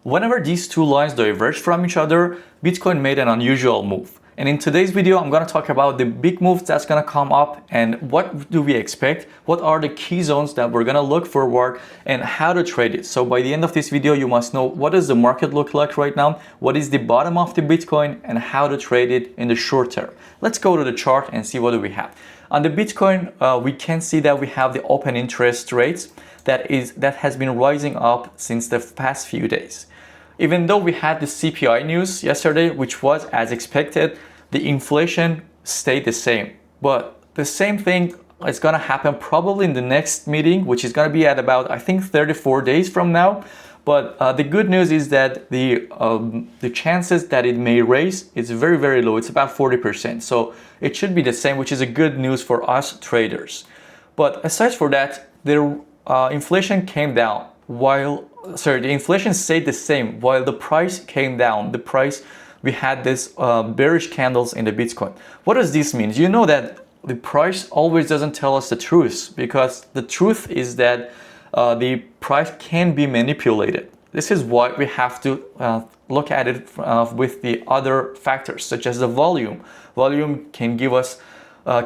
Whenever these two lines diverge from each other, Bitcoin made an unusual move. And in today's video, I'm going to talk about the big moves that's going to come up and what do we expect, what are the key zones that we're going to look forward, and how to trade it. So by the end of this video, you must know what does the market look like right now, what is the bottom of the Bitcoin, and how to trade it in the short term. Let's go to the chart and see what do we have. On the Bitcoin, we can see that we have the open interest rates that has been rising up since the past few days. Even though we had the CPI news yesterday, which was as expected, the inflation stayed the same. But the same thing is going to happen probably in the next meeting, which is going to be at about, I think, 34 days from now. But the good news is that the chances that it may raise is very, very low. It's about 40%. So it should be the same, which is a good news for us traders. But aside from that, the inflation came down the inflation stayed the same while the price came down. We had this bearish candles in the Bitcoin. What does this mean? You know that the price always doesn't tell us the truth, because the truth is that the price can be manipulated. This is why we have to look at it with the other factors, such as the volume. Volume can give us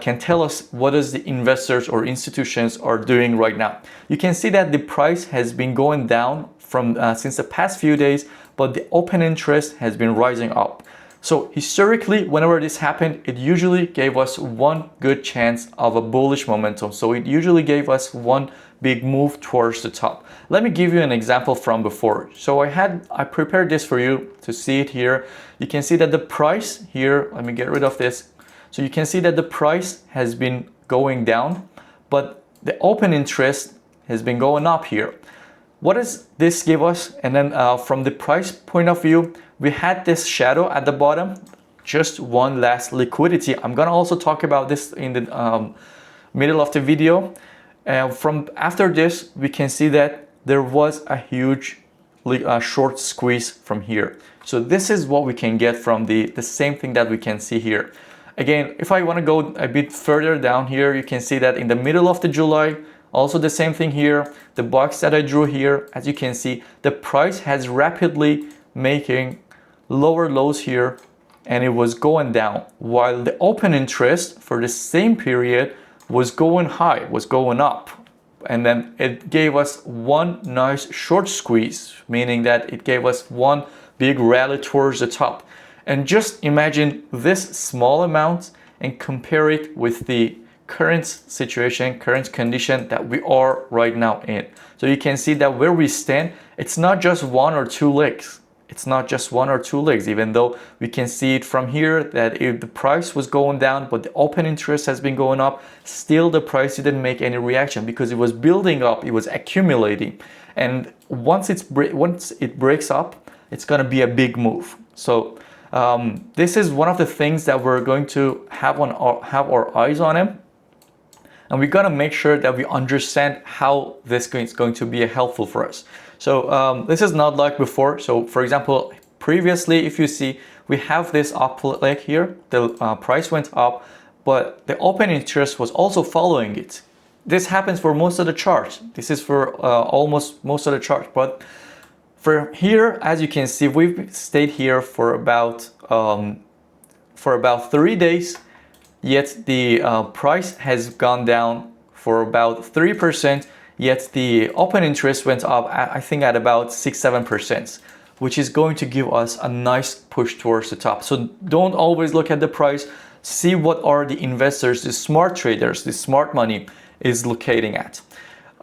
can tell us what is the investors or institutions are doing right now. You can see that the price has been going down from since the past few days, but the open interest has been rising up. So historically, whenever this happened, it usually gave us one good chance of a bullish momentum. So it usually gave us one big move towards the top. Let me give you an example from before. So I prepared this for you to see it here. You can see that the price here, let me get rid of this. So you can see that the price has been going down, but the open interest has been going up here. What does this give us? And then from the price point of view, we had this shadow at the bottom, just one last liquidity. I'm gonna also talk about this in the middle of the video. From after this, we can see that there was a huge short squeeze from here. So this is what we can get from the same thing that we can see here. Again, if I want to go a bit further down here, you can see that in the middle of the July, also the same thing here, the box that I drew here, as you can see, the price has rapidly making lower lows here, and it was going down, while the open interest for the same period was going high, was going up. And then it gave us one nice short squeeze, meaning that it gave us one big rally towards the top. And just imagine this small amount and compare it with the current situation, current condition that we are right now in. So you can see that where we stand, it's not just one or two legs. It's not just one or two legs, even though we can see it from here that if the price was going down, but the open interest has been going up, still the price didn't make any reaction because it was building up, it was accumulating. And once it breaks up, it's gonna be a big move. So this is one of the things that we're going to have our eyes on him, and we gotta make sure that we understand how this is going to be helpful for us. So this is not like before. So for example, previously, if you see, we have this up leg here, the price went up, but the open interest was also following it. This happens for most of the charts. This is for almost most of the charts, but for here, as you can see, we've stayed here for about 3 days, yet the price has gone down for about 3%, yet the open interest went up, I think, at about 6-7%, which is going to give us a nice push towards the top. So don't always look at the price, see what are the investors, the smart traders, the smart money is locating at.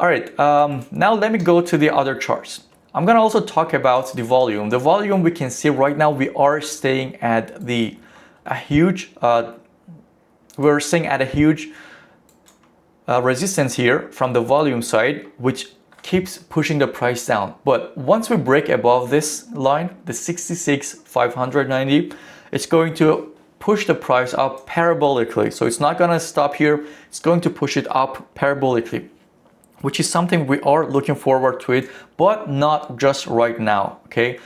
All right, now let me go to the other charts. I'm gonna also talk about the volume. The volume, we can see right now we are staying at a huge resistance here from the volume side, which keeps pushing the price down. But once we break above this line, the 66,590, it's going to push the price up parabolically. So it's not gonna stop here, it's going to push it up parabolically, which is something we are looking forward to it, but not just right now, okay?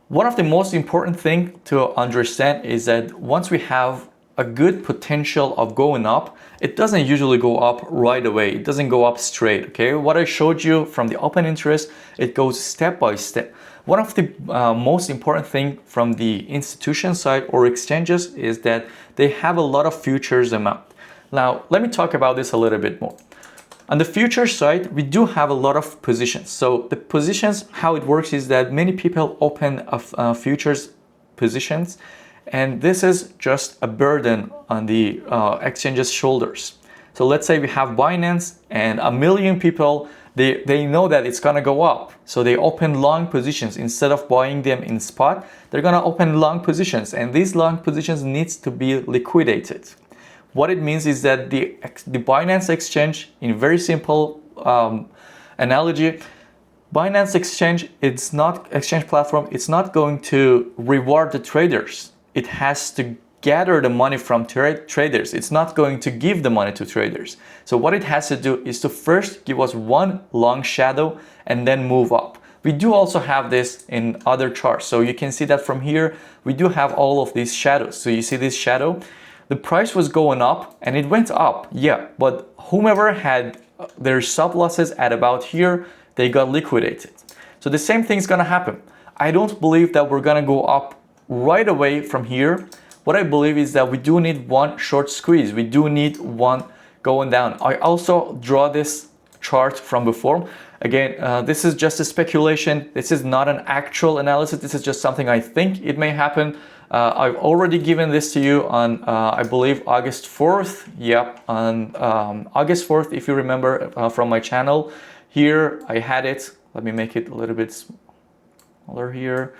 One of the most important thing to understand is that once we have a good potential of going up, it doesn't usually go up right away. It doesn't go up straight, okay? What I showed you from the open interest, it goes step by step. One of the most important thing from the institution side or exchanges is that they have a lot of futures amount. Now, let me talk about this a little bit more. On the future side, we do have a lot of positions. So the positions, how it works is that many people open futures positions, and this is just a burden on the exchange's shoulders. So let's say we have Binance and 1 million people, they know that it's gonna go up. So they open long positions. Instead of buying them in spot, they're gonna open long positions, and these long positions needs to be liquidated. What it means is that the Binance exchange, in very simple analogy, Binance exchange, it's not exchange platform, it's not going to reward the traders. It has to gather the money from traders. It's not going to give the money to traders. So what it has to do is to first give us one long shadow and then move up. We do also have this in other charts. So you can see that from here, we do have all of these shadows. So you see this shadow, the price was going up and it went up, yeah, but whomever had their stop losses at about here, they got liquidated. So the same thing is gonna happen. I don't believe that we're gonna go up right away from here. What I believe is that we do need one short squeeze. We do need one going down. I also draw this chart from before. Again, this is just a speculation. This is not an actual analysis. This is just something I think it may happen. I've already given this to you on, I believe, August 4th. Yep, on August 4th, if you remember from my channel. Here, I had it. Let me make it a little bit smaller here.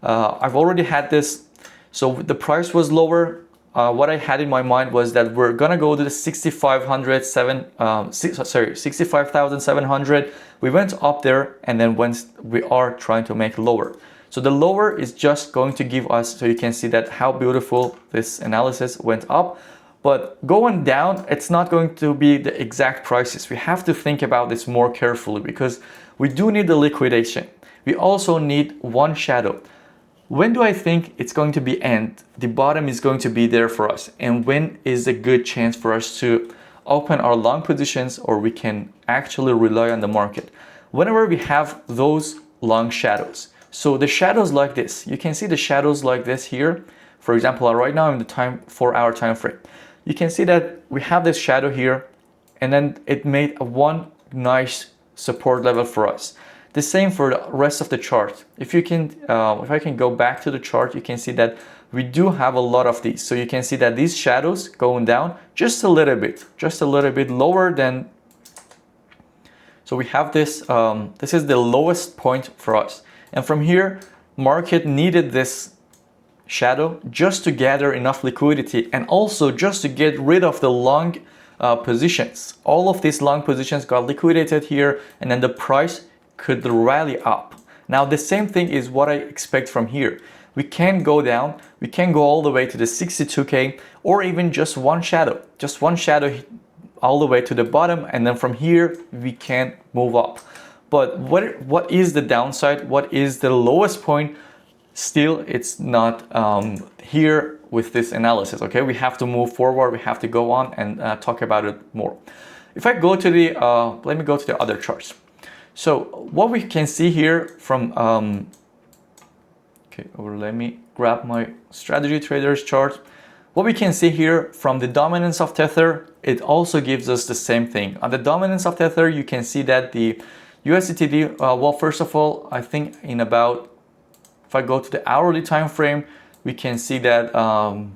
I've already had this. So the price was lower. What I had in my mind was that we're gonna go to the 65,700. We went up there, and then we are trying to make lower. So the lower is just going to give us, so you can see that how beautiful this analysis went up. But going down, it's not going to be the exact prices. We have to think about this more carefully because we do need the liquidation. We also need one shadow. When do I think it's going to be end? The bottom is going to be there for us. And when is a good chance for us to open our long positions, or we can actually rely on the market? Whenever we have those long shadows. So the shadows like this, you can see the shadows like this here. For example, right now in the 4-hour time frame, you can see that we have this shadow here, and then it made one nice support level for us. The same for the rest of the chart. If I can go back to the chart, you can see that we do have a lot of these. So you can see that these shadows going down just a little bit lower than. So we have this. This is the lowest point for us. And from here, market needed this shadow just to gather enough liquidity and also just to get rid of the long positions. All of these long positions got liquidated here, and then the price could rally up. Now the same thing is what I expect from here. We can go down, we can go all the way to the 62K, or even just one shadow all the way to the bottom, and then from here we can move up. But what is the downside? What is the lowest point? Still, it's not here with this analysis, okay? We have to move forward, we have to go on and talk about it more. If I go to the, let me go to the other charts. So what we can see here from, let me grab my strategy traders chart. What we can see here from the dominance of Tether, it also gives us the same thing. On the dominance of Tether, you can see that the USDT, well, first of all, I think in about, if I go to the hourly time frame, we can see that,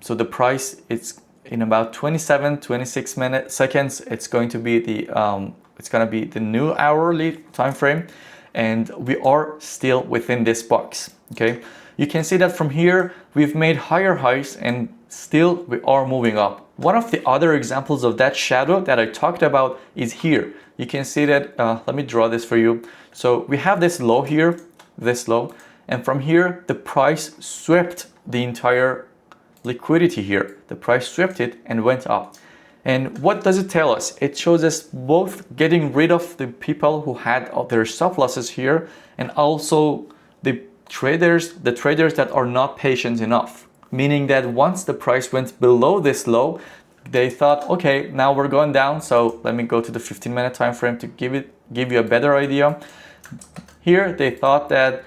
so the price, it's in about 26 seconds, it's going to be the new hourly time frame, and we are still within this box, okay? You can see that from here, we've made higher highs and still we are moving up. One of the other examples of that shadow that I talked about is here. You can see that, let me draw this for you. So we have this low here, this low, and from here, the price swept the entire liquidity here. The price swept it and went up. And what does it tell us? It shows us both getting rid of the people who had their stop losses here, and also the traders that are not patient enough. Meaning that once the price went below this low, they thought, okay, now we're going down. So let me go to the 15-minute time frame to give you a better idea. Here they thought that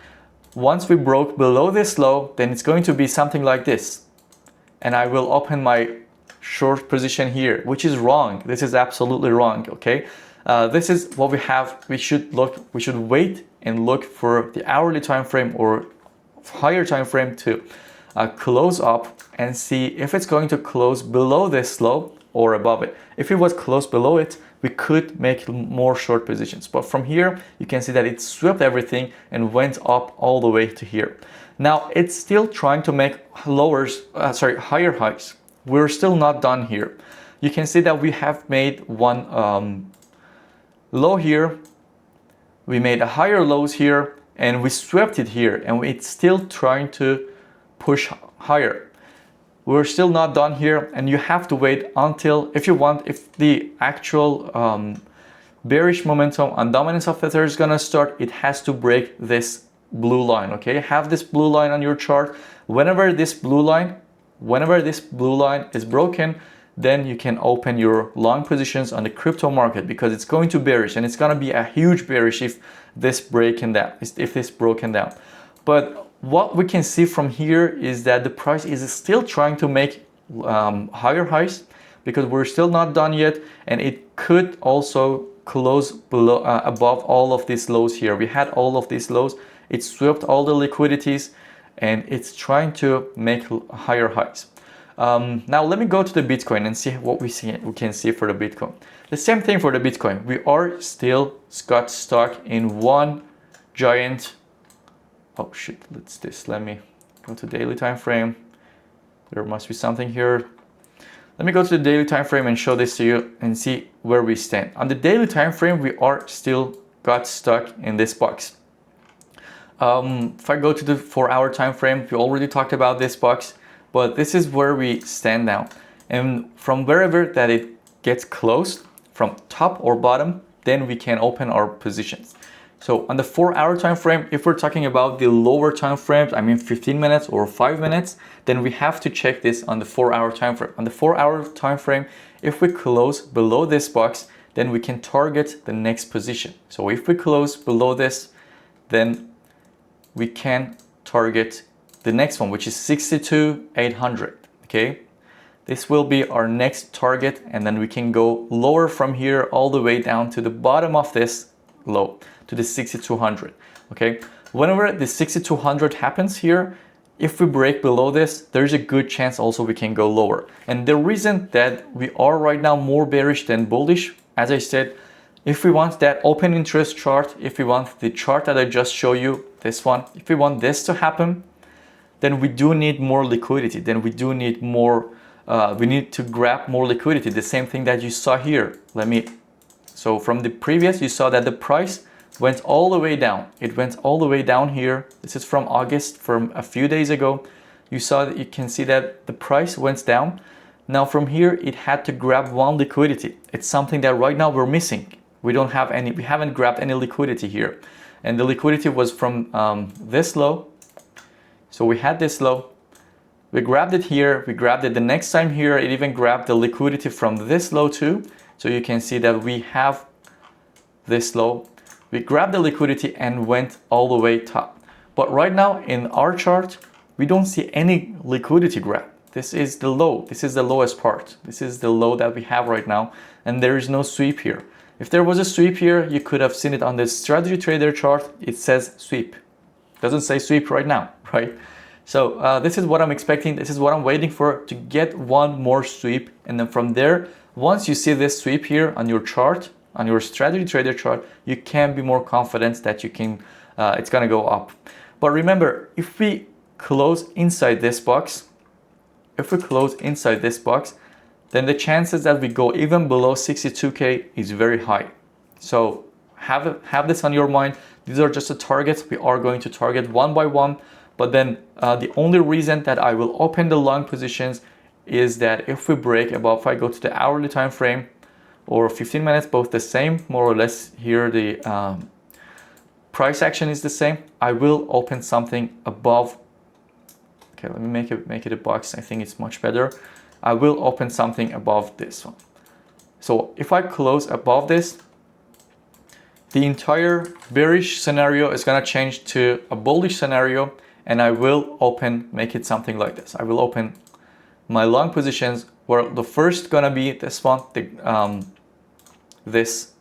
Once we broke below this low, then it's going to be something like this. And I will open my short position here, which is wrong. This is absolutely wrong, okay? This is what we have. We should wait and look for the hourly time frame or higher time frame to close up and see if it's going to close below this low or above it. If it was close below it, we could make more short positions. But from here, you can see that it swept everything and went up all the way to here. Now it's still trying to make higher highs. We're still not done here. You can see that we have made one low here. We made a higher lows here and we swept it here, and it's still trying to push higher. We're still not done here, and you have to wait until, if the actual bearish momentum and dominance of Tether is gonna start, it has to break this blue line, okay? Have this blue line on your chart. Whenever this blue line is broken, then you can open your long positions on the crypto market, because it's going to bearish, and it's gonna be a huge bearish if this broken down. But what we can see from here is that the price is still trying to make higher highs, because we're still not done yet, and it could also close below above all of these lows here. We had all of these lows, it swept all the liquidities, and it's trying to make higher highs. Now let me go to the Bitcoin and see what we can see for the Bitcoin. The same thing for the Bitcoin. We are still got stuck in one giant. Oh shit, let me go to daily time frame. There must be something here. Let me go to the daily time frame and show this to you and see where we stand. On the daily time frame, we are still got stuck in this box. If I go to the 4-hour time frame, we already talked about this box, but this is where we stand now. And from wherever that it gets closed, from top or bottom, then we can open our positions. So on the 4-hour time frame, if we're talking about the lower time frames, I mean 15 minutes or 5 minutes, then we have to check this on the 4-hour time frame. On the 4-hour time frame, if we close below this box, then we can target the next position. So if we close below this, then we can target the next one, which is 62,800. Okay, this will be our next target, and then we can go lower from here all the way down to the bottom of this low, to the 6200. Okay, whenever the 6200 happens here, if we break below this, there's a good chance also we can go lower. And the reason that we are right now more bearish than bullish, as I said, if we want that open interest chart, if we want the chart that I just showed you, this one, if we want this to happen, then we do need more liquidity. Then we do need more, we need to grab more liquidity. The same thing that you saw here. So from the previous, you saw that the price went all the way down. It went all the way down here. This is from August, from a few days ago. You can see that the price went down. Now from here, it had to grab one liquidity. It's something that right now we're missing. We haven't grabbed any liquidity here. And the liquidity was from this low. So we had this low. We grabbed it here. We grabbed it the next time here. It even grabbed the liquidity from this low too. So you can see that we have this low. We grabbed the liquidity and went all the way top. But right now in our chart, we don't see any liquidity grab. This is the low. This is the lowest part. This is the low that we have right now. And there is no sweep here. If there was a sweep here, you could have seen it on the strategy trader chart. It says sweep. It doesn't say sweep right now, right? So this is what I'm expecting. This is what I'm waiting for, to get one more sweep. And then from there, once you see this sweep here on your chart, on your strategy trader chart, you can be more confident that you can, it's gonna go up. But remember, if we close inside this box, then the chances that we go even below 62K is very high. So have this on your mind. These are just the targets. We are going to target one by one. But then the only reason that I will open the long positions is that if we break above, if I go to the hourly time frame or 15 minutes, both the same, more or less here, the price action is the same. I will open something above. Okay, let me make it a box. I think it's much better. I will open something above this one. So if I close above this the entire bearish scenario is going to change to a bullish scenario, and I will make it something like this. I will open my long positions where the first gonna be this one, this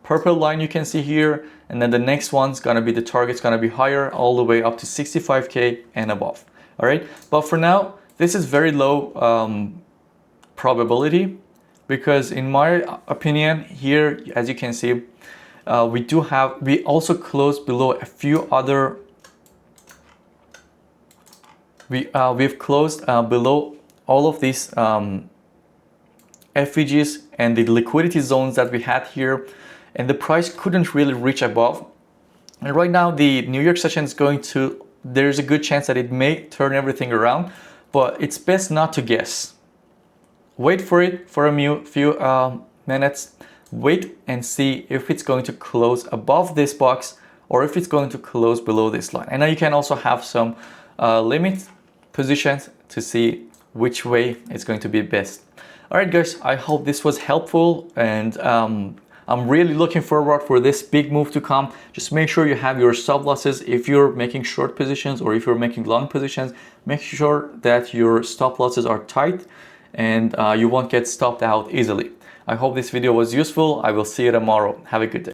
purple line you can see here, and then the next one's gonna be, the target's gonna be higher all the way up to 65K and above. All right, but for now, this is very low probability, because in my opinion here, as you can see, we also closed below a few other, we've closed below all of these FVGs and the liquidity zones that we had here, and the price couldn't really reach above. And right now the New York session is there's a good chance that it may turn everything around, but it's best not to guess. Wait for it for a few minutes, wait and see if it's going to close above this box or if it's going to close below this line. And now you can also have some limit positions to see which way it's going to be best. All right, guys, I hope this was helpful, and I'm really looking forward for this big move to come. Just make sure you have your stop losses. If you're making short positions or if you're making long positions, make sure that your stop losses are tight and you won't get stopped out easily. I hope this video was useful. I will see you tomorrow. Have a good day.